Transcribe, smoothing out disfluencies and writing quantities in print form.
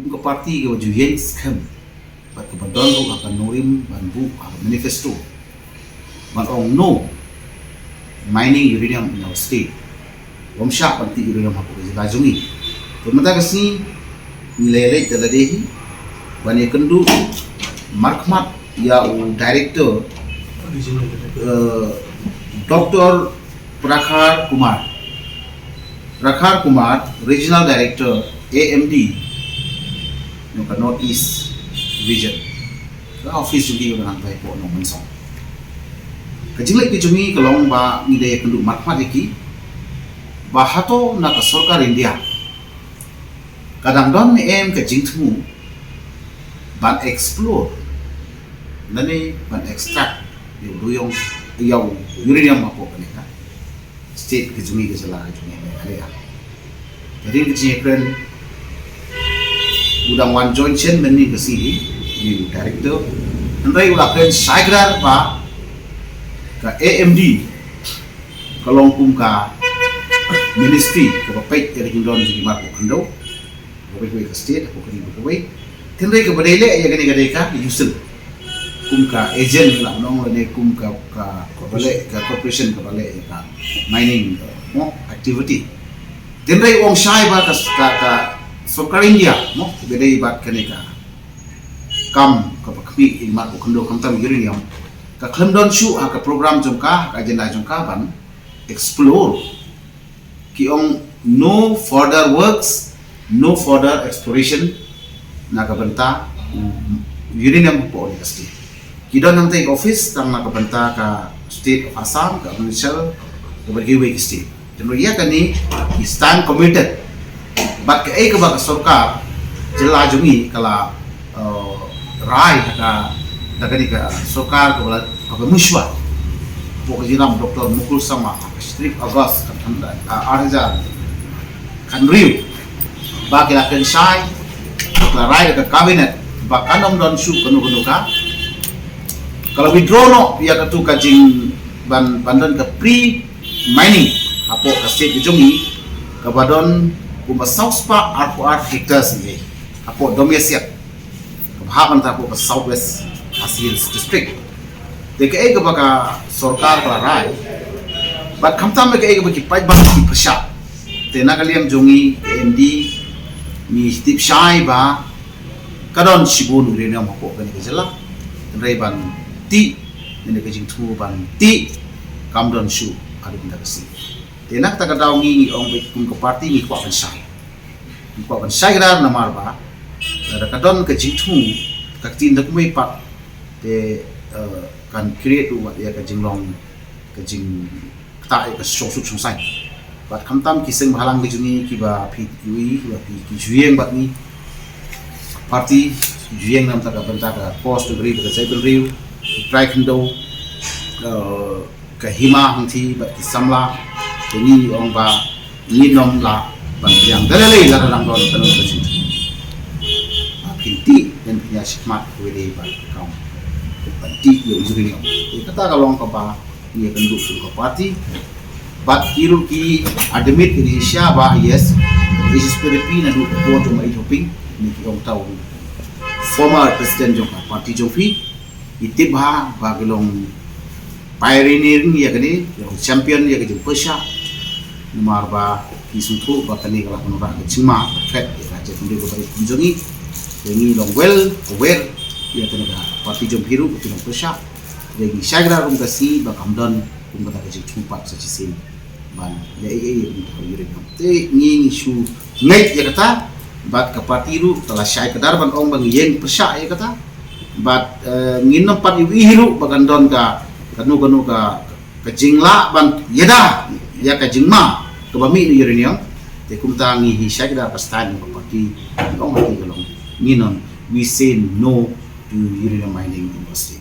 kum ka party ke juyen scam bat ka bandon ru akan noim ban bu manifesto ban ong no mining uranium in our state wamsha panti uranium hapo ke lajungi pemata kasi nilele daladehi ban yakendu markmat ya director Dr. Prakhar Kumar, Regional Director, AMD, North East Region. Office juga dengan baik po nong mansong. Kajilai kejungi kalong ba ngidaya kendu markmat iki, bahato na ka Sarkar India. Kadang don em kajingtmu ban explore, nani ban extract yung duyong yaw uranium apa kaneka state kejungi kesala kejungi kaya jadi kejungi udang wan johnson meni kesini ni director nanti ulakan sagrar pa ka AMD kalong kum ka ministry ka pay region di marko kendo ko ka state ko kini ko way tendai ka badele ya gani gade ka yusul kum ka agent lah nong ne kum ka bale ka corporation ka bale ka mining mo activity tendai ong shai ba ka Sarkar India mo bedai bat kane ka kam ka pakmi in mar kondo kam tam uranium ka khandon shu ka program jongka ka agenda jongka ban explore ki ong no further works no further exploration na ka banta uranium po ni kasi kita nanti office tang nak benta ka state of Assam ka municipal ka bergiwe state jadi ia kani stand committed but ka ek ba ka sarkar jela jungi kala rai ka dagani ka sarkar ka bala ka mushwa po jinam Dr. Mukul Sama strip August ka thanda 8000 kan riu ba kila kan sai ka rai ka cabinet ba kanom don su kanu ka kalau withdraw no ya katu kajing bandan ke pre mining apo ka state jungi ka badon kuma south pa ar hectares ni apo domesiak ka bahaban ta apo ka southwest Asil district de ka ega baka sarkar ka rai bat khamta me ka ega baki pai ba ki prasha te na kaliam jungi MD ni stip shai ba kadon shibun uranium apo ka ni jela rai ban ti ini kajing tu ban ti kamdon shu ada benda kasi tenak tak ada ngi ong kum ke party ngi kwa ban sai rar na marba ada kadon kajing tu kaktin dak mai pat te kan create wat ya kajing long kajing ta ka sok sai bat kamtam kiseng halang bijungi kiba phi ui wa pi ki jueng bat ni party jueng nam tak benta ka post gri ka sai riu try kendo ke hima hangti bat ki samla ini ong ba ni nom la ban yang dalale la lang don tanu ka sin pinti dan punya smart wede ba kaum panti yo juri ngom kata kalong ka ba ni kendo ka party bat kiru ki admit Indonesia ba yes is Filipina do ko to mai hoping ni ki ong tau former president jong party jofi itip ha bagilong pioneering ya kani yang champion ya ke Persia numar ba kisuthu ba kani kala kunura ke cima fet ya je tunde ko bari kunjungi ini long well aware ya kani ka party jom hiru ke Persia lagi sagra rum kasi ba kamdon kum kata ke chupat sa chisin ban ya rum ta yure te ni shu net ya kata bat ka party ru telah syai kedar ban ong bang yen Persia ya kata bat nginom pat ihiru bagandon ka kanu ka kajingla ban yeda ya kajingma ke bami ni uranium te kumta ngi hisya kita pastan ko pati ong mati galong nginom we say no to uranium mining industry